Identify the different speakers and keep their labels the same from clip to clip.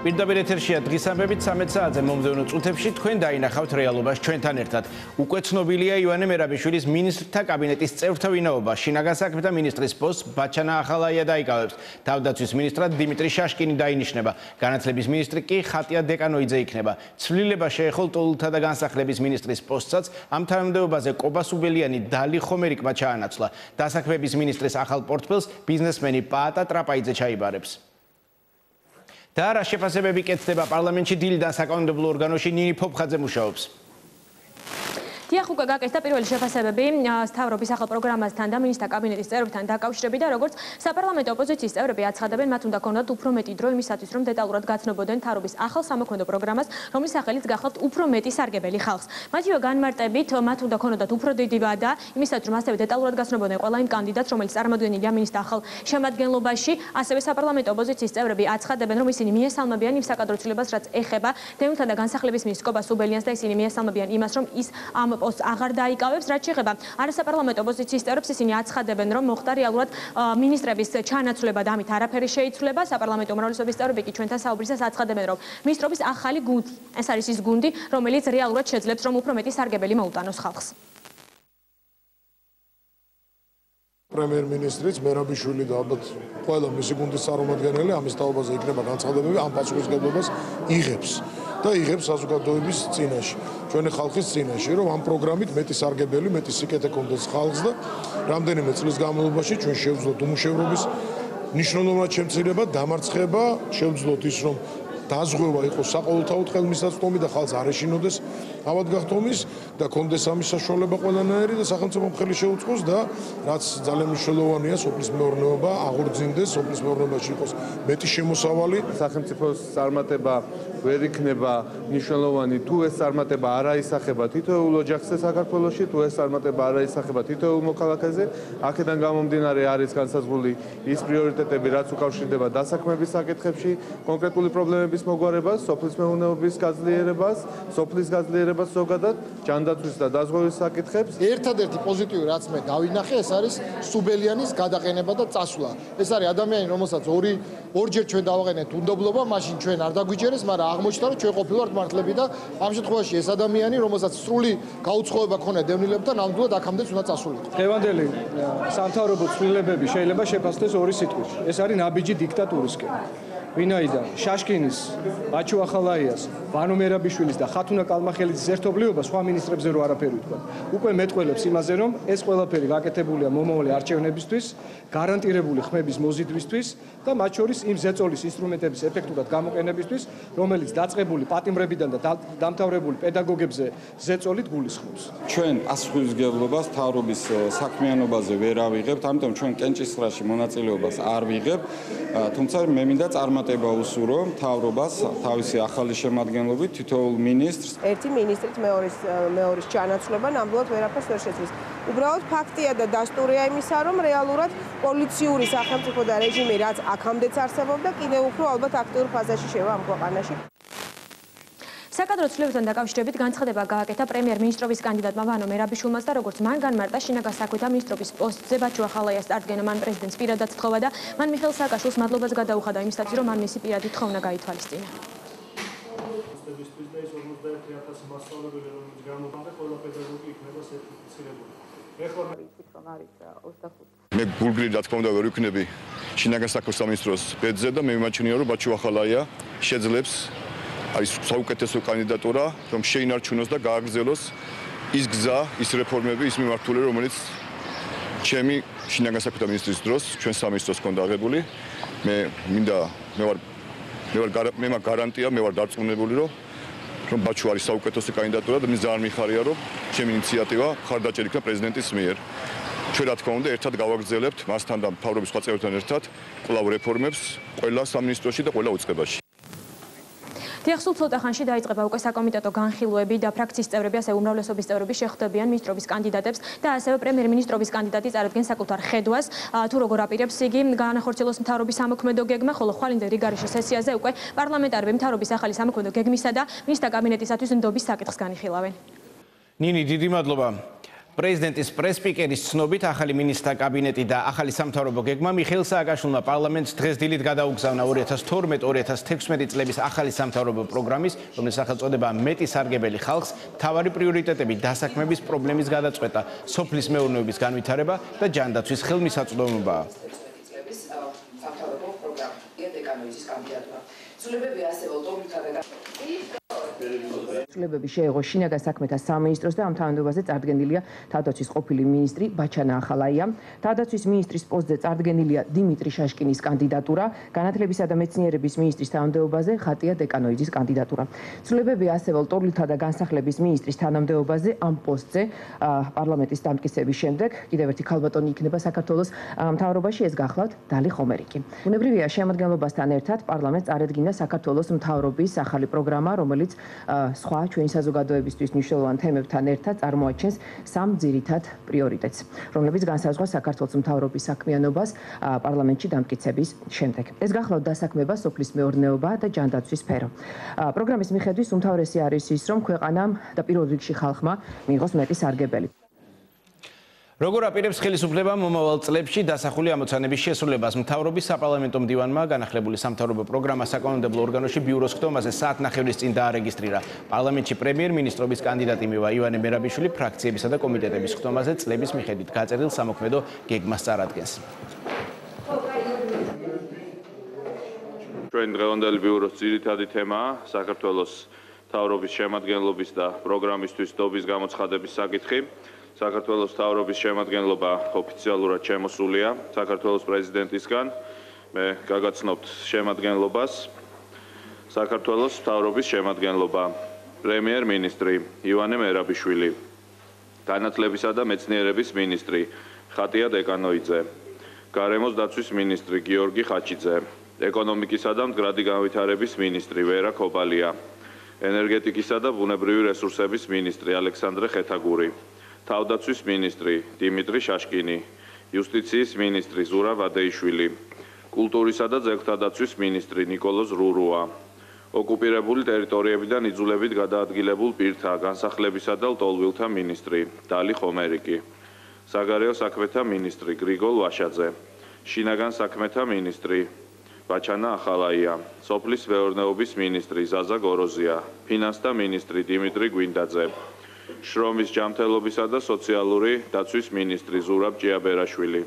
Speaker 1: პირდაპირ ეთერშია დღის ამბებით 13 საათზე მომდევნო წუთებში თქვენ დაინახავთ რეალობას ჩვენთან ერთად. უკვე ცნობილია ივანე მერაბიშვილის მინისტრთა კაბინეტის წევრთა ვინაობა. შინაგან საქმეთა მინისტრის პოსტს ბაჩანა ახალაია დაიკავებს. თავდაცვის მინისტრად დიმიტრი შაშკინი დაინიშნება. განათლების მინისტრი კი ხატია დეკანოიძე იქნება. ცვლილება შეეხო ლტოლთა და განსახლების მინისტრის პოსტსაც ამ თანამდებობაზე კობა სუბელიანი დალი ხომერიკმა ჩაანაცვლა. დასაქმების მინისტრის ახალ პორტფელს ბიზნესმენი პაატა ტრაპაიძე ჩაიბარებს. და რა შეფასებები კეთდება პარლამენტში დილიდან საკანონმდებლო ორგანოში ნინი ფოფხაძე მუშაობს.
Speaker 2: დიახ, უკვე გაკეთდა პირველი შეფასებები მთავრობის ახალ პროგრამასთან და მინისტრთა კაბინეტის წევრებთან დაკავშირებით და როგორც საპარლამენტო ოპოზიციის წევრები აცხადებენ, მათ უნდა ქონდათ უფრო მეტი დრო იმისათვის, რომ დეტალურად გაცნობოდნენ მთავრობის ახალ სამოქმედო პროგრამას, რომლის სახელით გახავთ უფრო მეტი სარგებელი ხალხს. მათივე განმარტებით, მათ უნდა ქონოდათ უფრო დიდი ვადა იმისათვის, რომ ასევე დეტალურად გაცნობოდნენ ყველა იმ კანდიდატს, რომელიც წარმოადგენილია მინისტრთა ახალ შემადგენლობაში. ასევე საპარლამენტო ოპოზიციის წევრები აცხადებენ, რომ ისინი მიესალმებიან იმ საკადრო ცვლილებას, რაც ეხება დევნილთა და განსახლების მინისტრს კობა სუბელიანს და ისინი მიესალმებიან იმას, რომ ის ამ პოსტს აღარ დაიკავებს, რაც შეეხება არასაპარლამენტო ოპოზიციის წევრებს, ისინი აცხადებენ, რომ მოხდა რეალურად მინისტრების ჩანაცვლება და ამით არაფერი შეიცვლება. საპარლამენტო უმრავლესობის წევრები კი ჩვენთან საუბრისას აცხადებენ, რომ მინისტრობის ახალი გუნდი, ეს არის ის გუნდი, რომელიც რეალურად შეძლებს, რომ უფრო მეტი სარგებელი მოუტანოს ხალხს.
Speaker 3: პრემიერ-მინისტრიც მერაბიშვილი და ალბათ ყველა მისი გუნდის წარმომადგენელი ამის თაობაზე იქნება განცხადებები, ამ პასუხისმგებლობას იღებს. და იღებს საზოგადოების წინაშე, ჩვენი ხალხის წინაშე, რომ ამ პროგრამით მეტი სარგებელი, მეტი სიკეთე კონდეს ხალხს და რამდენიმე წლის განმავლობაში ჩვენ შევძლოთ უმუშევრობის მნიშვნელოვნად შემცირება, დამარცხება, შევძლოთ ის, რომ დაზღვევა იყოს საყოველთაოდ ხელმისაწვდომი და ხალხს არ ეშინოდეს ავადგახდომის და კონდეს ამის საშუალება ყველანაირი და სახელმწიფომ ხელი შეუწყოს და რაც ძალიან მნიშვნელოვანია, სოფლის მეურნეობა აღორძინდეს, სოფლის მეურნეობაში იყოს მეტი შემოსავალი.
Speaker 4: სახელმწიფოს წარმატება ვერ იქნება მნიშვნელოვანი თუ ეს წარმატება არ აისახება თითოეულ ოჯახზე საქართველოში, თუ ეს წარმატება არ აისახება თითოეულ მოქალაქეზე. აქედან გამომდინარე არის განსაზღვრული ის პრიორიტეტები, რაც უკავშირდება დასაქმების საკითხებში, კონკრეტული პრობლემების მოგვარებას, სოფლის მეურნეობის გაძლიერებას, სოფლის გაძლიერებას ზოგადად, ჯანდაცვის და დაზღვევის საკითხებს.
Speaker 5: ერთადერთი პოზიტივი რაც მე დავინახე, ეს არის სუბელიანის გადაყენება და წასვლა. ეს არის ადამიანი, რომელსაც ორჯერ ჩვენ დავაყენეთ უნდობლობა, მაშინ ჩვენ არ დაგვიჯერეს, მაგრამ აღმოჩნდა, რომ ჩვენ ყოფილვართ მართლები და ამ შემთხვევაში ეს ადამიანი, რომელსაც სრული გაუცხოება ქონდა დევნილებთან, ნამდვილად აქამდეც უნდა წასულიყო.
Speaker 6: დღევანდელი სამთავრობო ცვლილებები შეიძლება შეფასდეს ორი სიტყვით. ეს არის ნაბიჯი დიქტატურისკენ. ვინაიდან შაშკინის, ბაჩუ ახალაიას, ვანო მერაბიშვილის და ხათუნა კალმახელიძის ერთობლიობა სხვა მინისტრებზე რო არაფერი ვთქვა. უკვე მეტყველებს იმაზე, რომ ეს ყველაფერი გაკეთებულია მომავალი არჩევნებისთვის, გარანტირებული ხმების მოზიდვისთვის და მათ შორის იმ ზეწოლის ინსტრუმენტების ეფექტურად გამოყენებისთვის, რომელიც დაწყებული პატიმრებიდან და დამთავრებული პედაგოგებზე ზეწოლით გულისხმობს.
Speaker 7: ჩვენ პასუხისმგებლობას მთავრობის საქმიანობაზე ვერ ავიღებთ, ამიტომ ჩვენ კენჭისყრაში მონაწილეობას არ ვიღებთ, თუმცა მე მინდა წარმატება უსურო მთავრობას თავისი ახალი შემადგენლობით თითოეულ მინისტრს.
Speaker 8: ერთი მინისტრით მეორის ჩანაცვლება ნამდვილად ვერაფერს ვერ შეცვლის. უბრალოდ ფაქტია და დასტურია იმისა, რომ რეალურად პოლიციური სახელმწიფო და რეჟიმი რაც აქამდეც არსებობდა, კიდევ უფრო ალბათ აქტიურ ფაზაში შევა ამ ქვეყანაში.
Speaker 2: საკადრო ცვლილებებთან დაკავშირებით განცხადება გააკეთა პრემიერ-მინისტრობის კანდიდატმა ვანო მერაბიშვილმა და როგორც მან განმარტა, შინაგან საქმეთა მინისტრობის პოსტზე ბაჩუ ახალაიას წარდგენა მან პრეზიდენტს პირადად თხოვა და მან მიხეილ სააკაშვილს მადლობას გადაუხადა იმისათვის, რომ მან მისი პირადი თხოვნა გაითვალისწინა.
Speaker 9: მე გულგრილი რა თქმა უნდა ვერ ვიქნები შინაგან საქმეთა სამინისტროს ბედზე და მე მიმაჩნია, რომ ბაჩუ ახალაია შეძლებს არის საუკეთესო კანდიდატურა, რომ შეინარჩუნოს და გააგრძელოს ის გზა, ის რეფორმები, ის მიმართულება, რომელიც ჩემი შინაგან საქმეთა მინისტრის დროს ჩვენ სამინისტროს ჰქონდა აღებული. მე მაქვს გარანტია, მე ვარ დარწმუნებული, რომ ბაჩუ არის საუკეთესო კანდიდატურა და მე ძალიან მიხარია, რომ ჩემი ინიციატივა მხარდაჭერა იქნა პრეზიდენტის მიერ. ჩვენ რა თქმა უნდა ერთად გავაგრძელებთ მასთან და მთავრობის სხვა წევრებთან ერთად კვლავ რეფორმებს ყველა სამინისტროში და ყველა უწყებაში.
Speaker 2: დიახ, სულ ცოტა ხანში დაიწყება უკვე საკომიტეტო განხილვები და ფრაქციის წევრები, ასევე უმრავლესობის წევრები შეხვდებიან მინისტრობის კანდიდატებს და ასევე პრემიერ-მინისტრობის კანდიდატი წარადგენს საკუთარ ხედვას, თუ როგორ აპირებს იგი განახორციელოს მთავრობის სამოქმედო გეგმა, ხოლო ხვალინდელ რიგარიშო სესიაზე უკვე პარლამენტარები მთავრობის ახალი სამოქმედო გეგმისა და მინისტრთა კაბინეტისათვის ნდობის საკითხს განიხილავენ.
Speaker 1: ნინი, დიდი მადლობა. პრეზიდენტის პრესპიკერის ცნობით ახალი მინისტრთა კაბინეტი და ახალი სამთავრობო გეგმა მიხეილ სააკაშვილმა პარლამენტს დღეს დილით გადაუგზავნა 2012-2016 წლების ახალი სამთავრობო პროგრამის, რომლის სახელწოდება მეტი სარგებელი ხალხს, მთავარი პრიორიტეტები დასაქმების პრობლემის გადაწყვეტა, სოფლის მეურნეობის განვითარება და ჯანდაცვის ხელმისაწვდომობა.
Speaker 10: ცვლილებები შეეღო შინაგან საქმეთა სამინისტროს და ამ თანამდებობაზე წარდგენილია თავდაცვის ყოფილი მინისტრი ბაჩანა ახალაია. თავდაცვის მინისტრის პოსტზე წარდგენილია დიმიტრი შაშკინის კანდიდატურა, განათლებისა და მეცნიერების მინისტრის თანამდებობაზე ხატია დეკანოიძის კანდიდატურა. ცვლილებები ასევე ლტოლვილთა და განსახლების მინისტრის თანამდებობაზე ამ პოსტზე პარლამენტის დამტკიცების შემდეგ კიდევ ერთი ქალბატონი იქნება საქართველოს მთავრობაში, ეს გახლავთ დალი ხომერიკი. ბუნებრივია შემადგენლობასთან ერთად პარლამენტს წარედგინა საქართველოს მთავრობის ახალი პროგრამა, რომელიც სხვა ჩვენი საზოგადოებისთვის მნიშვნელოვან თემებთან ერთად წარმოაჩენს სამ ძირითად პრიორიტეტს, რომლებიც განსაზღვრა საქართველოს მთავრობის საქმიანობას პარლამენტში დამტკიცების შემდეგ. ეს გახლავთ დასაქმება, სოფლის მეურნეობა და ჯანდაცვის სფერო. პროგრამის მიხედვით უმთავრესი არის ის, რომ ქვეყანამ და პირველ რიგში ხალხმა მიიღოს მეტი სარგებელი.
Speaker 1: როგორ აპირებს ხელისუფლება მომავალ წლებში დასახული ამოცანების შესრულებას? მთავრობის საპარლამენტო მდივანმა განახლებული სამთავრობო პროგრამა საკანონმდებლო ორგანოში ბიუროს ხდომაზე საათნახევრის წინ დაარეგისტრირა. პარლამენტში პრემიერ-მინისტრობის კანდიდატი მივა ივანე მერაბიშვილი ფრაქციებისა და კომიტეტების ხდომაზე წლების მიხედვით გაწერილ სამოქმედო გეგმას წარადგენს.
Speaker 4: ჩვენ დღევანდელი ბიუროს ძირითადი თემაა საქართველოს მთავრობის შემადგენლობის და პროგრამისთვის დობის გამოცხადების საკითხი. საქართველოს მთავრობის შემადგენლობა ოფიციალურად შემოსულია საქართველოს პრეზიდენტისგან. მე გაგაცნობთ შემადგენლობას. საქართველოს მთავრობის შემადგენლობა: პრემიერ-მინისტრი ივანე მერაბიშვილი, განათლებისა და მეცნიერების მინისტრი ხატია დეკანოიძე, გარემოს დაცვის მინისტრი გიორგი ხაჩიძე, ეკონომიკისა და მდგრადი განვითარების მინისტრი ვერა ქობალია, ენერგეტიკისა და ბუნებრივი რესურსების მინისტრი ალექსანდრე ხეთაგური, თავდაცვის მინისტრი დიმიტრი შაშკინი, იუსტიციის მინისტრი ზურა ვადეიშვილი, კულტურისა და ძეგლთა დაცვის მინისტრი ნიკოლოზ რურუა, ოკუპირებული ტერიტორიებიდან იძულებით გადაადგილებულ პირთა განსახლებისა და ლტოლვილთა მინისტრი დალი ხომერიკი, საგარეო საქმეთა მინისტრი გრიგოლ ვაშაძე, შინაგან საქმეთა მინისტრი ბაჩანა ახალაია, სოფლის მეურნეობის მინისტრი ზაზა გოროზია, ფინანსთა მინისტრი დიმიტრი გვინდაძე, შრომის ჯანმრთელობისა და სოციალური დაცვის მინისტრი ზურაბ ჯიაბერაშვილი,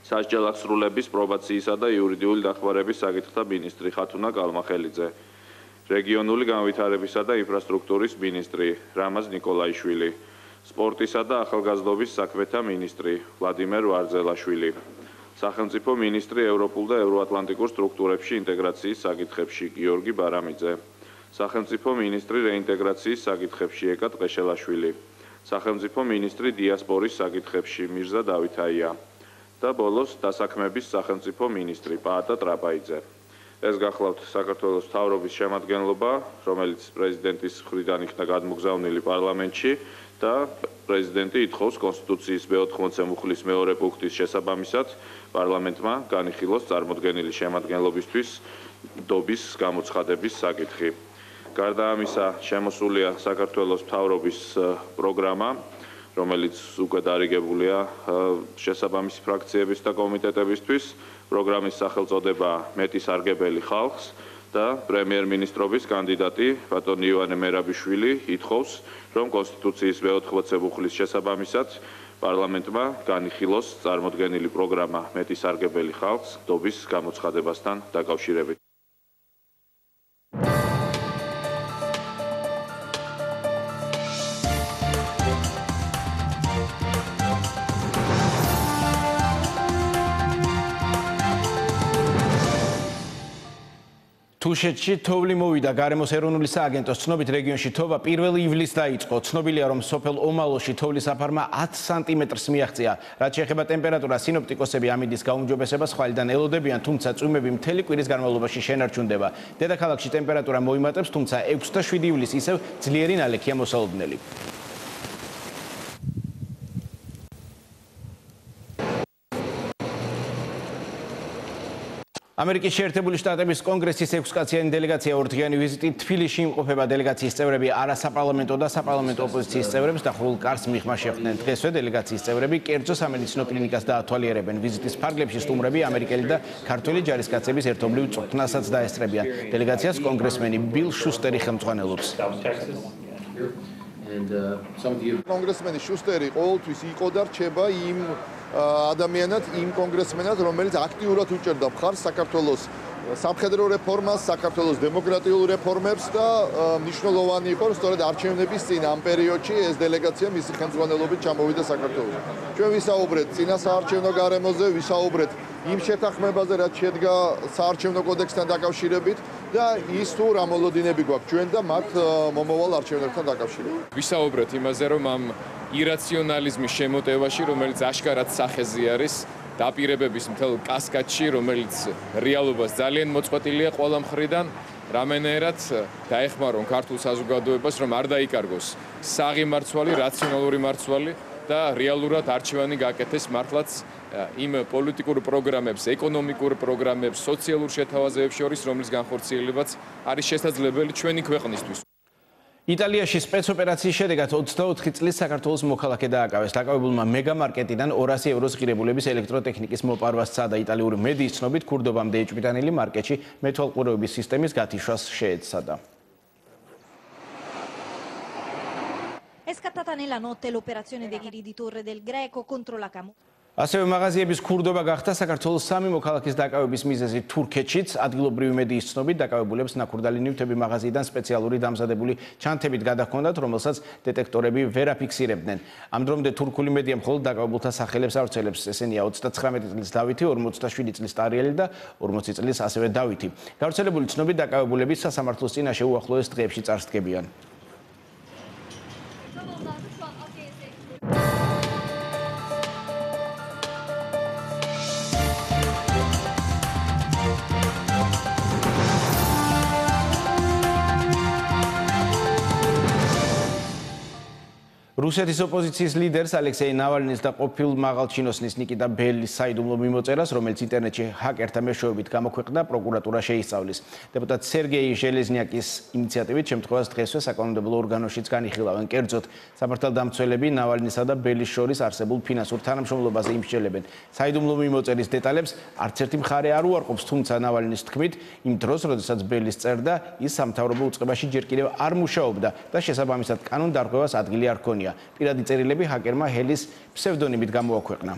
Speaker 4: სასჯელახსრულების პრობაციისა და იურიდიული დახმარების საკითხთა მინისტრი ხათუნა კალმახელიძე, რეგიონული განვითარებისა და ინფრასტრუქტურის მინისტრი რამაზ ნიკოლაიშვილი, სპორტისა და ახალგაზრდობის საქმეთა მინისტრი ვლადიმერ ვარძელაშვილი, სახელმწიფო მინისტრი ევროპულ და ევროატლანტიკურ სტრუქტურებში ინტეგრაციის საკითხებში გიორგი ბარამიძე, სახელმწიფო მინისტრი რეინტეგრაციის საკითხებში ეკა ტყეშელაშვილი, სახელმწიფო მინისტრი დიასპორის საკითხებში მირზა დავითაია და ბოლოს დასაქმების სახელმწიფო მინისტრი პაატა ტრაპაიძე. ეს გახლავთ საქართველოს მთავრობის შემადგენლობა, რომელიც პრეზიდენტის მხრიდან იქნა გადმოგზავნილი პარლამენტში და პრეზიდენტი ითხოვს კონსტიტუციის მე-80 მუხლის მეორე პუნქტის შესაბამისად პარლამენტმა განიხილოს წარმოდგენილი შემადგენლობისთვის დობის გამოცხადების საკითხი. გარდა ამისა, შემოსულია საქართველოს მთავრობის პროგრამა, რომელიც უკვე დარიგებულია შესაბამისი ფრაქციების და კომიტეტებისთვის. პროგრამის სახელწოდება მეტი სარგებელი ხალხს და პრემიერ-მინისტრობის კანდიდატი ბატონი ივანე მერაბიშვილი ითხოვს, რომ კონსტიტუციის მე-80 მუხლის შესაბამისად პარლამენტმა განიხილოს წარმოდგენილი პროგრამა მეტი სარგებელი ხალხს დობის გამოცხადებასთან დაკავშირებით.
Speaker 1: თუშეთში თოვლი მოვიდა. გარემოს ეროვნული სააგენტოს ცნობით რეგიონში თოვა 1 ივლისს დაიწყო. ცნობილია, რომ სოფელ ომალოში თოვლის აფარმა 10 სანტიმეტრს მიაღწია. რაც შეეხება ტემპერატურას, სინოპტიკოსები ამინდის გაუმჯობესებას ხვალიდან ელოდებიან, თუმცა წვიმები მთელი კვირის განმავლობაში შენარჩუნდება. დედაქალაქში ტემპერატურა მოიმატებს, თუმცა 6 და 7 ივლისს ისევ ძლიერი ნალექია მოსალოდნელი. ამერიკის შეერთებული შტატების კონგრესის 6-კაციანი დელეგაცია ორდღიანი ვიზიტით თბილისში იმყოფება. დელეგაციის წევრები არასაპარლამენტო და საპარლამენტო ოპოზიციის წევრებს დახურულ კარს მიღმა შეხვდნენ. დღესვე დელეგაციის წევრები კერძო სამედიცინო კლინიკას დაათვალიერებენ. ვიზიტის ფარგლებში სტუმრები ამერიკელი და ქართველი ჯარისკაცების ერთობლივ წვრთნასაც დაესწრებიან. დელეგაციას კონგრესმენი ბილ შუსტერი ხელმძღვანელობს.
Speaker 5: კონგრესმენი შუსტერი ყოველთვის იყო და რჩება იმ ადამიანად, იმ კონგრესმენად, რომელიც აქტიურად უჭერდა მხარს საქართველოს სამხედრო რეფორმას, საქართველოს დემოკრატიულ რეფორმებს და მნიშვნელოვანი იყო, სწორედ არჩევნების წინ ამ პერიოდში ეს დელეგაცია მისი ხელმძღვანელობით ჩამოვიდა საქართველოში. ჩვენ ვისაუბრეთ წინა საარჩევნო გარემოზე, ვისაუბრეთ იმ შეთანხმებაზე, რაც შედგა საარჩევნო კოდექსთან დაკავშირებით და ის თუ რა მოლოდინები გვაქვს ჩვენ და მათ მომავალ არჩევნებთან დაკავშირებით.
Speaker 11: ვისაუბრეთ იმაზე, რომ ამ ირაციონალიზმის შემოტევაში, რომელიც აშკარად სახეზი არის, დაპირებების მთელ კასკადში, რომელიც რეალობას ძალიან მოწყვეტილია ყველა მხრიდან, რამენერად დაეხმარონ ქართულ საზოგადოებას, რომ არ დაიკარგოს საღი მარცვალი, რაციონალური მარცვალი და რეალურად არჩევანი გაკეთდეს მართლაც იმ პოლიტიკურ პროგრამებს, ეკონომიკურ პროგრამებს, სოციალურ შეთავაზებებს შორის, რომლის განხორციელებაც არის შესაძლებელი ჩვენი ქვეყნისთვის.
Speaker 1: იტალიაში სპეცოპერაციის შედეგად 24 წლის საქართველოს მოქალაქე დააკავეს. დაკავებულმა მეგამარკეტიდან 200 ევროს ღირებულების ელექტროტექნიკის მოპარვა სცადა. იტალიური მედიის ცნობით, ქურდობამდე ეჭვმიტანილი მარკეტში მეთვალყურეობის სისტემის გათიშვას შეეცადა.
Speaker 12: È scattata nella notte l'operazione dei riditorre del Greco contro la Camorra.
Speaker 1: ასევე მაღაზიების ქურდობა გახდა საქართველოს სამი მოქალაქის დაკავების მიზეზი. თურქეთშიც ადგილობრივი მედიის ცნობით დაკავებულებს ნაქურდალი ნივთები მაღაზიიდან სპეციალური დამზადებული ჩანთებით გადაჰქონდათ, რომელსაც დეტექტორები ვერ აფიქსირებდნენ. ამ დრომდე თურქული მედია მხოლოდ დაკავებულთა სახელებს ავრცელებს. ესენია 39 წლის დავითი, 47 წლის ტარიელი და 40 წლის ასევე დავითი. გავრცელებული ცნობით დაკავებულები სასამართლოს წინაშე უახლოეს დღეებში წარსდგებიან. რუსეთის ოპოზიციის ლიდერს ალექსეი ნავალნის და ყოფილ მაღალჩინოსნის ნიკიტა ბელის საიდუმლო მიმოწერას, რომელიც ინტერნეტში ჰაკერთა მეშვეობით გამოქვეყნდა, პროკურატურა შეისწავლის. დეპუტატ სერგეი ჟელეზნიაკის ინიციატივით შემთხვევას დღესვე საკანონმდებლო ორგანოშიც განიხილავენ. კერძოდ, სამართალდამცველები ნავალნისა და ბელის შორის არსებულ ფინანსურ თანამშრომლობაზე იმსჯელებენ. საიდუმლო მიმოწერის დეტალებს არც ერთი მხარე არ უარყოფს, თუმცა ნავალნის თქმით, იმ დროს, როდესაც ბელის წერდა, ის სამთავრობო უწყებაში ჯერ კიდევ არ მუშაობდა და შესაბამისად კანონდარღვევას ადგილი არ ჰქონია. პირადი წერილები ჰაკერმა ჰელის ფსევდონიმით გამოაქვეყნა.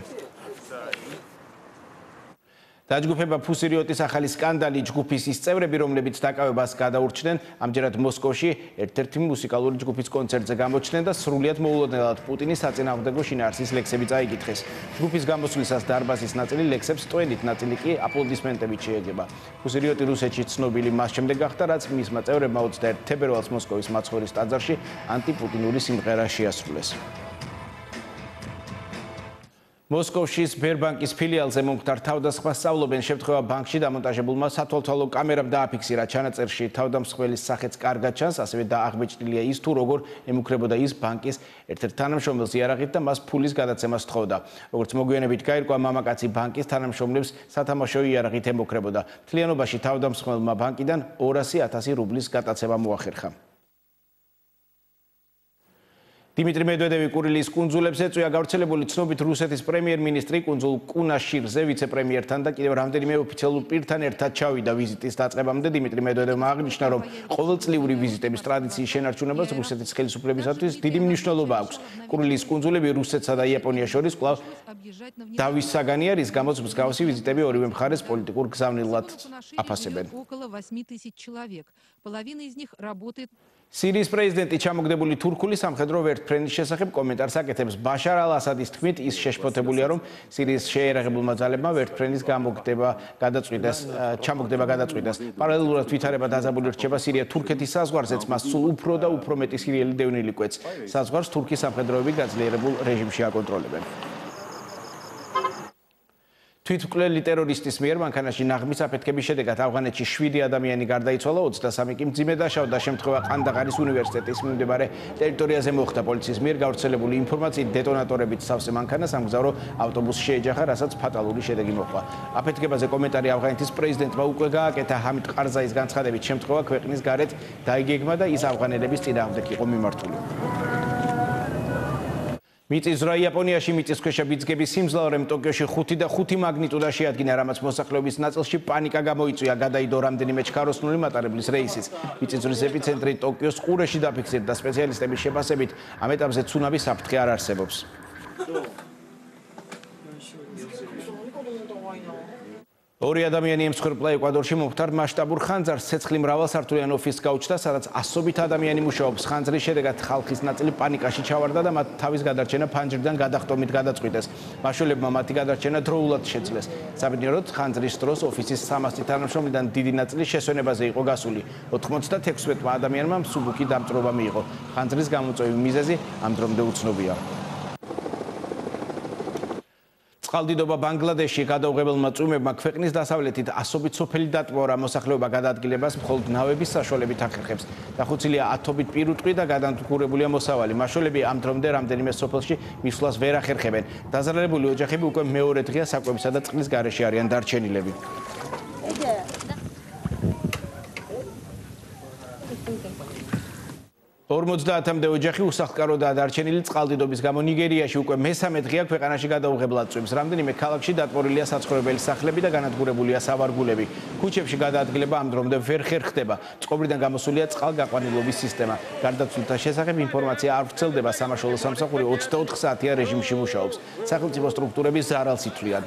Speaker 1: დაჯგუფება ფუსირიოტის ახალი სკანდალი ჯგუფის ის წევრები, რომლებიც დაკავებას გადაურჩნენ, ამჯერად მოსკოვში ერთ-ერთი მუსიკალური ჯგუფის კონცერტზე გამოჩნდნენ და სრულიად მოულოდნელად პუტინის საწინააღმდეგო შინაარსის ლექსები წაიკითხეს. ჯგუფის გამოსვლისას დარბაზის ნაწილი ლექსებს ტვენით, ნაწილი კი აპლოდისმენტებით შეეგება. ფუსირიოტი რუსეთში ცნობილი მას შემდეგ გახდა, რაც მისმა წევრებმა 21 თებერვალს მოსკოვის მაცხოვრის ტაძარში ანტიპუტინური სიმღერა შეასრულეს. მოსკოვში სბერბანკის ფილიალზე მომხდარ თავდასხმას სწავლობენ. შემთხვევა ბანკში დამონტაჟებულმა სათვალთვალო კამერამ დააფიქსირა. ჩანაწერში თავდამსხმელის სახეც კარგად ჩანს, ასევე დააღბეჭდილია ის თუ როგორ ემუქრებოდა ის ბანკის ერთ-ერთ თანამშრომელს იარაღით და მას ფულის გადაცემას თხოვდა. როგორც მოგვიანებით გაირკვა, მამაკაცი ბანკის თანამშრომლებს სათამაშო იარაღით ემუქრებოდა. მთლიანობაში თავდამსხმელმა ბანკიდან 200,000 რუბლის გადაცემა მოახერხა. დიმიტრი მედვედევი კურილის კუნძულებს ეწვია. გავრცელებული ცნობით, რუსეთის პრემიერ-მინისტრი კუნძულ კუნაშირზე ვიცე-პრემიერთან და კიდევ რამდენიმე ოფიციალურ პირთან ერთად ჩავიდა ვიზიტის დაწყებამდე. დიმიტრი მედვედევმა აღნიშნა, რომ ყოველწლიური ვიზიტების ტრადიციის შენარჩუნებას რუსეთის ხელისუფლებისათვის დიდი მნიშვნელობა აქვს. კურილის კუნძულები რუსეთსა და იაპონიას შორის კვლავ დავის საგანია, რის გამოც მსგავსი ვიზიტები ორივე მხარეს პოლიტიკურ გზავნილად აფასებენ. სირიის პრეზიდენტი ჩამოგდებული თურქული სამხედრო ვერტმფრენის შესახებ კომენტარს აკეთებს. ბაშარ ალ-ასადის თქმით, ის შეშფოთებულია, რომ სირიის შეერაღებულმა ძალებმა ვერტმფრენის ჩამოგდება გადაწყვიტეს. პარალელურად ვითარება დაზაბული რჩება სირია თურქეთის საზღვარზეც, მას სულ უფრო და უფრო მეტი სირიელი დევნილი კვეთს. საზღვარს თურქის სამხედროები გაძლიერებულ რეჟიმში აკონტროლებენ. თვითმკვლელი ტერორისტის მიერ მანქანაში ნაღმის აფეთქების შედეგად ავღანეთში 7 ადამიანი გარდაიცვალა, 23 კი მძიმე დაშავდა. შემთხვევა ყანდაღარის უნივერსიტეტის მიმდებარე ტერიტორიაზე მოხდა. პოლიციის მიერ გავრცელებული ინფორმაციით დეტონატორებით სავსე მანქანას სამგზავრო ავტობუსი შეეჯახა, რასაც ფატალური შედეგი მოჰყვა. აფეთქებაზე კომენტარი ავღანეთის პრეზიდენტმა უკვე გააკეთა. ჰამიდ ყარზაის განცხადებით, შემთხვევა ქვეყნის გარეთ დაიგეგმა და ის ავღანელების წინააღმდეგ იყო მიმართული. მიწისძვრა იაპონიაში მიწისქვეშა ბიძგების სიმძლავრემ ტოკიოში 5.5 მაგნიტუდა შეადგინა, რამაც მოსახლეობის ნაწილში პანიკა გამოიწვია. გადაიდო რამდენიმე ჩქაროსნული მატარებლის რეისიც. მიწისძვრის ეპიცენტრი ტოკიოს ყურეში დაფიქსირდა. სპეციალისტების შეფასებით, ამ ეტაპზე ცუნამის საფრთხე არ არსებობს. ორი ადამიანი ემსხვერპლა ეკვადორში მომხდარ მასშტაბურ ხანძარს. ცეცხლი მრავალსართულიან ოფისს გაუჩნდა, სადაც ასობით ადამიანი მუშაობს. ხანძრის შედეგად ხალხის ნაწილი პანიკაში ჩავარდა და მათ თავის გადარჩენა ფანჯრიდან გადახტომით გადაწყვიტეს. მაშველებმა მათი გადარჩენა დროულად შეძლეს. საბედნიეროდ, ხანძრის დროს ოფისის 300 თანამშრომლიდან დიდი ნაწილი შესვენებაზე იყო გასული. 96 ადამიანმა მსუბუქი დამწვრობა მიიღო. ხანძრის გამოწვევის მიზეზი ამ დრომდე უცნობია. წყალდიდობა ბანგლადეშში გადაუღებელმა წვიმებმა ქვეყნის დასავლეთით ასობით სოფელი დატბორა. მოსახლეობა გადაადგილებას მხოლოდ ნავების საშუალებით ახერხებს. დახუცილია ათობით პირუტყვი და გადანადგურებულია მოსავალი. მაშველები ამ დრომდე რამდენიმე სოფელში მისვლას ვერ ახერხებენ. დაზარალებული ოჯახები უკვე მეორე დღეა საკვებისა და წყლის გარეშე არიან დარჩენილები. 50-მდე ოჯახი უსახლკაროდაა დარჩენილი წყალდიდობის გამო. ნიგერიაში უკვე მესამე დღეა ქვეყანაში გადაუღებლად წვიმს. რამდენიმე ქალაქში დატბორილია საცხოვრებელი სახლები და განადგურებულია სავარგულები. ქუჩებში გადაადგილება ამ დრომდე ვერ ხერხდება. წყობრიდან გამოსულია წყალგაყვანილობის სისტემა. გარდაცვლილთა შესახებ ინფორმაცია არ ვრცელდება. სამაშველო სამსახური 24 საათია რეჟიმში მუშაობს. სახელმწიფო სტრუქტურები ზარალს ითვლიან.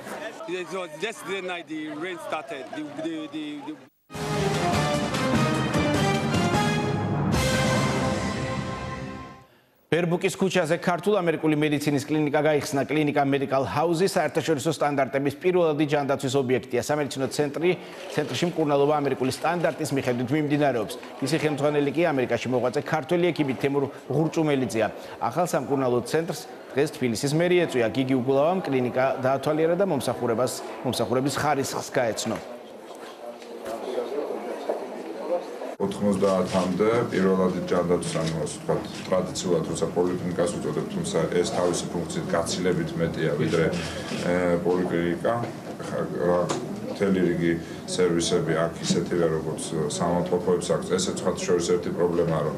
Speaker 1: ბერბუკის ქუჩაზე ქართულ-ამერიკული მედიცინის კლინიკა გაიხსნა. კლინიკა Medical House-ის საერთაშორისო სტანდარტების პირველადი ჯანდაცვის ობიექტია. სამედიცინო ცენტრში მკურნალობა ამერიკული სტანდარტის მიხედვით მიმდინარეობს. მისი ხელმძღვანელი კი ამერიკაში მოღვაწე ქართველი ექიმი თემურ ღურჭუმელიძეა. ახალ სამკურნალო ცენტრს დღეს თბილისის მერი ეწვია. გიგი უგულავამ კლინიკა დაათვალიერა და მომსახურების ხარისხს გაეცნო.
Speaker 13: 90-მდე პირველადი ჯანდაცვის, ანუ ასე ვთქვათ, ტრადიციულად როცა პოლიკლინიკას უწოდებთ, თუმცა ეს თავისი ფუნქციით გაცილებით მეტია ვიდრე პოლიკლინიკა. მთელი რიგი სერვისები აქ ისეთივე როგორც სამავთყოფოებს აქვს. ესეც ხათ შორის ერთი პრობლემაა, რომ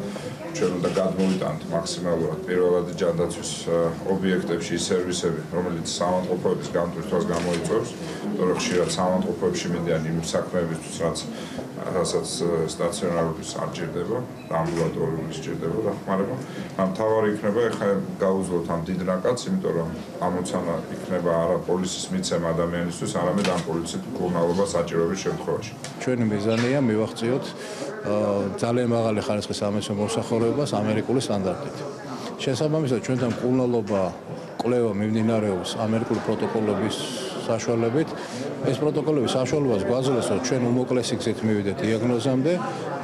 Speaker 13: ჩვენ უნდა გადმოვიტანთ მაქსიმალურად პირველადი ჯანდაცვის ობიექტებში ის სერვისები, რომელიც სამავთყოფოების გამტვირთვას გამოიწვევს. იმიტომ რომ ხშირად სამავთყოფოებში მიდიან იმ საქმეებისთვის, რასაც სტაციონარული არ ჭირდება, ამბულატორიული სჭირდება დახმარება. მთავარი იქნება ეხლა გაუძლოთ ამ დიდ ნაკადს, იმიტომ რომ ამოცანა იქნება არა პოლიციის მიცემა ადამიანისთვის, არამედ ამ პოლიციით მკურნალობა საჭიროების შემთხვევაში.
Speaker 14: ჩვენი მიზანია მივახციოთ ძალიან მაღალი ხარისხის სამედიცინო მომსახურებას ამერიკული სტანდარტით. შესაბამისად, ჩვენთან მკურნალობა კვლევა მიმდინარეობს ამერიკული პროტოკოლების საშუალებით. ეს პროტოკოლები საშუალებას გვაძლევს, რომ ჩვენ უმოკლესი გზით მივიდეთ დიაგნოზამდე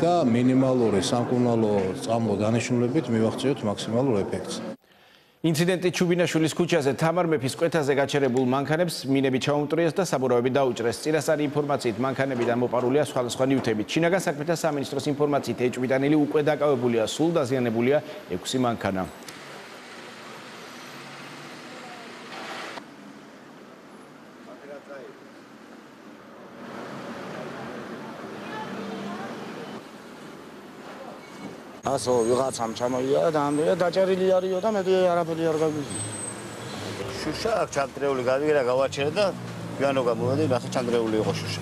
Speaker 14: და მინიმალური სამკურნალო წამლო დანიშნულებით მივახციოთ მაქსიმალურ ეფექტს.
Speaker 1: ინციდენტი ჩუბინაშვილის ქუჩაზე თამარ მეფის კვეთაზე გაჩერებულ მანქანებს მინები ჩაუმტვრიეს და საბურავები დაუჭრეს. წინასწარი ინფორმაციით მანქანებიდან მოპარულია სხვადასხვა ნივთებით. შინაგან საქმეთა სამინისტროს ინფორმაციით ეჭვმიტანილი უკვე დაკავებულია, სულ დაზიანებულია 6 მანქანა.
Speaker 15: ასო ვიღაცამ ჩამოიარა და ამდენად დაჭერილი არისო და მე არაფერი არ გაგვიგია. შუშა აქ ჩაგდრეული გავიგე და გავაჩერე და გვიანო გამოვედი, ნახე ჩაგდრეული იყო შუშა.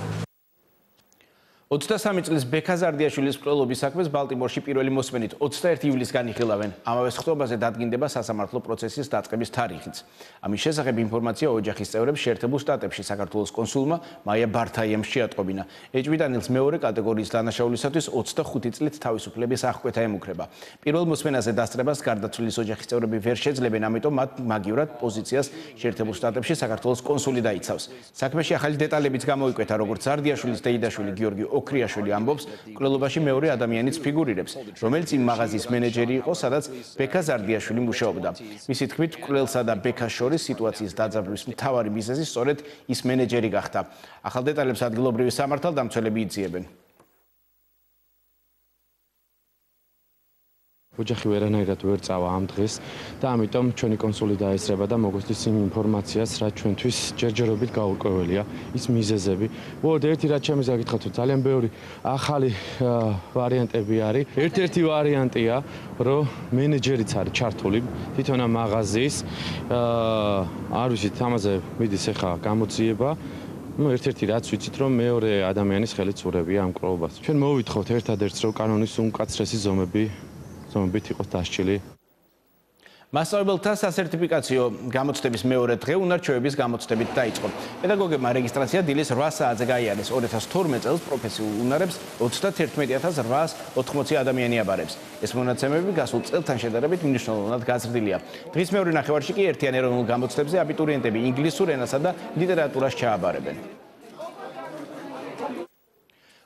Speaker 1: 23 წლის ბექაზარდიაშვილის მკვლელობის საქმეს ბალტიმორში პირველი მოსმენით 21 ივლისგან იხილავენ. ამავე სხდომაზე დადგინდება სასამართლო პროცესის დაწყების თარიღიც. ამის შესახებ ინფორმაცია ოჯახის წევრებს შეერთებულ შტატებში საქართველოს კონსულმა მაია ბართაიემ შეატყობინა. ეჭვმიტანილს მეორე კატეგორიის დანაშაულისათვის 25 წლით თავისუფლების აღკვეთა ემუქრება. პირველ მოსმენაზე დასწრებას გარდაცვლილის ოჯახის წევრები ვერ შეძლებენ, ამიტომ მათ მაგივრად პოზიციას შეერთებულ შტატებში საქართველოს კონსული დაიცავს. საქმეში ახალი დეტალებიც გამოიკვეთა, როგორც ზარდიაშვილის დეიდაშვილი გიორგი ოქრიაშვილი ამბობს, მკვლელობაში მეორე ადამიანიც ფიგურირებს, რომელიც იმ მაღაზიის მენეჯერი იყო, სადაც ბექა ზარდიაშვილი მუშაობდა. მისი თქმით, მკვლელსა და ბექას შორის სიტუაციის დაძაბვის მთავარი მიზეზი სწორედ ის მენეჯერი გახდა. ახალ დეტალებს ადგილობრივი სამართალდამცველები იძიებენ.
Speaker 16: ოჯახი ვერანაირად ვერ წავა ამ დღეს და ამიტომ ჩვენი კონსული დაესწრება და მოგვესწრის იმ ინფორმაციას, რაც ჩვენთვის ჯერჯერობით გაურკვეველია, ის მიზეზები. უბრალოდ ერთი რაც ჩემს გაკითხოთ, ძალიან ბევრი ახალი ვარიანტები არის. ერთ-ერთი ვარიანტია, რომ მენეჯერიც არის ჩართული თვითონ ამ მაღაზიის. არ ვიცით, ამაზე მიდის ახლა გამოძიება. ერთ-ერთი რაც ვიცით, რომ მეორე ადამიანის ხელით წურებია ამ კროვებას. ჩვენ მოვითხოთ ერთადერთს, რომ კანონის უმკაცრესი ზომებით იყოს დასჭილი.
Speaker 1: მასწავლებელთა სასერტიფიკაციო გამოცდების მეორე დღე უნარჩვევების გამოცდებით დაიწყო. პედაგოგებმა რეგისტრაცია დილის 8 საათზე გაიარეს. 2012 წელს პროფესიულ უნარებს 31880 ადამიანი აბარებს. ეს მონაცემები გასულ წელთან შედარებით მნიშვნელოვნად გაზრდილია. დღის მეორე ნახევარში კი ერთიან ეროვნულ გამოცდებზე აბიტურიენტები ინგლისურ ენასა და ლიტერატურას ჩააბარებენ.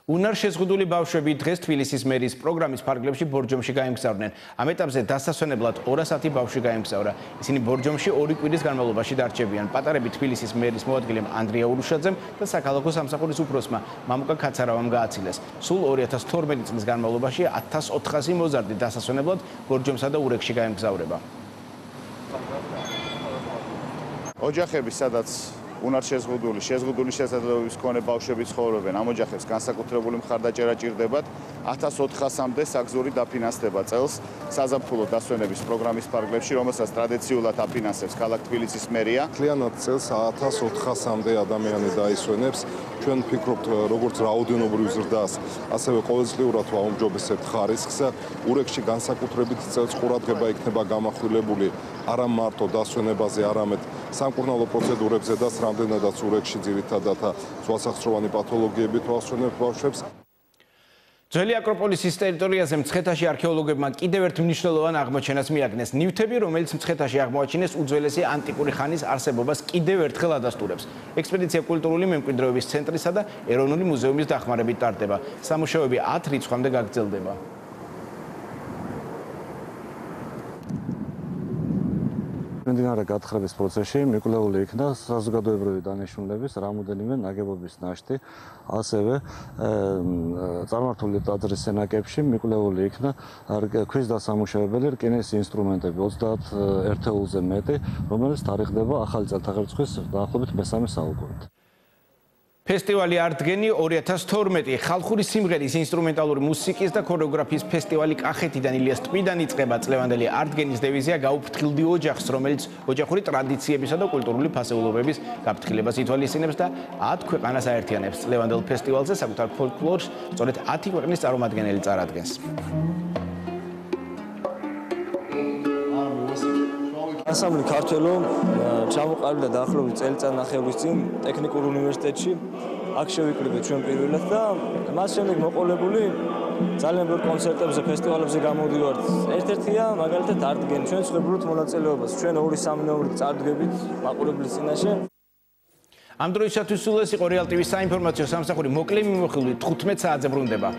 Speaker 1: უნარშეზღუდული ბავშვები დღეს თბილისის მერის პროგრამის ფარგლებში ბორჯომში გაემგზავრნენ. ამ ეტაპზე დასასვენებლად 200 ბავშვი გაემგზავრა. ისინი ბორჯომში 2 კვირის განმავლობაში დარჩებიან. პატარები თბილისის მერის მოადგილემ ანდრია ურუშაძემ და საქალაქო სამსახურის უფროსმა მამუკა ქაცარავამ გააცილეს. სულ 2012 წლის განმავლობაში 1400 მოზარდი დასასვენებლად ბორჯომსა და ურეკში გაემგზავრება.
Speaker 17: ოჯახები, სადაც უნარშეზღუდული შესაძლებლობის მქონე ბავშვები ცხოვრობენ, ამ ოჯახებს განსაკუთრებული მხარდაჭერა ჭირდებათ. 1400-მდე საგზური დაფინანსდება წელს საზაფხულო დასვენების პროგრამის ფარგლებში, რომელსაც ტრადიციულად აფინანსებს ქალაქ თბილისის მერია.
Speaker 18: მთლიანად წელს 1400-მდე ადამიანი დაისვენებს. ჩვენ ვფიქრობთ, როგორც რაოდენობრივ ზრდას, ასევე ყოველწლიურად ვაუმჯობესებთ ხარისხს. ურეკში განსაკუთრებით წელს ყურადღება იქნება გამახვილებული არა მარტო დასვენებაზე, არამედ სამკურნალო პროცედურებზე და რამდენადაც ურეკში ძირითადად ძვალსახსროვანი პათოლოგიებით ვასვენებთ ბავშვებს.
Speaker 1: ძველი აკროპოლისის ტერიტორიაზე მცხეთაში არქეოლოგებმა კიდევ ერთ მნიშვნელოვან აღმოჩენას მიაგნეს. ნივთები, რომელიც მცხეთაში აღმოაჩინეს, უძველესი ანტიკური ხანის არსებობას კიდევ ერთხელ ადასტურებს. ექსპედიცია კულტურული მემკვიდრეობის ცენტრისა და ეროვნული მუზეუმის დახმარებით ტარდება. სამუშაოები 10 რიცხვამდე გაგრძელდება.
Speaker 19: მიმდინარე გათხრების პროცესში მიკვლეული იქნა საზოგადოებრივი დანიშნულების რამოდენიმე ნაგებობის ნაშთი, ასევე წარმართული ტაძრის სენაკებში მიკვლეული იქნა ქვის დასამუშავებელი რკინის ინსტრუმენტები 30 ერთეულზე მეტი, რომელიც თარიღდება ახალი წელთაღრიცხვის დაახლოებით მესამე საუკუნით.
Speaker 1: ფესტივალი არტგენი 2012 ხალხური სიმღერის ინსტრუმენტალური მუსიკის და ქორეოგრაფიის ფესტივალი კახეთიდან ილიას ტბიდან იწყება. წლევანდელი არტგენის დევიზია გაუფრთხილდი ოჯახს, რომელიც ოჯახური ტრადიციებისა და კულტურული ფასეულობების გაფრთხილებას ითვალისწინებს და 10 ქვეყანას აერთიანებს. წლევანდელ ფესტივალზე საკუთარ ფოლკლორს სწორედ 10 ქვეყნის წარმომადგენელი წარადგენს.
Speaker 20: ანსამბლი ქართველო ჩამოყალიბდა დაახლოებით წელიწადნახევრის წინ ტექნიკურ უნივერსიტეტში. აქ შევიკრიბეთ ჩვენ პირველად და მას შემდეგ მოყოლებული ძალიან ბევრ კონცერტებზე, ფესტივალებზე გამოდივართ. ერთ-ერთია მაგალითად არტგენი. ჩვენ ვსხვერპლობთ მონაწილეობას. ჩვენ 2-3 ნომრით წარდგებით მაყურებლის წინაშე.
Speaker 1: ამ დროისათვის სულ ეს იყო რეალ ტივის საინფორმაციო სამსახური. მოკლე მიმოხილვით 15 საათზე ბრუნდება.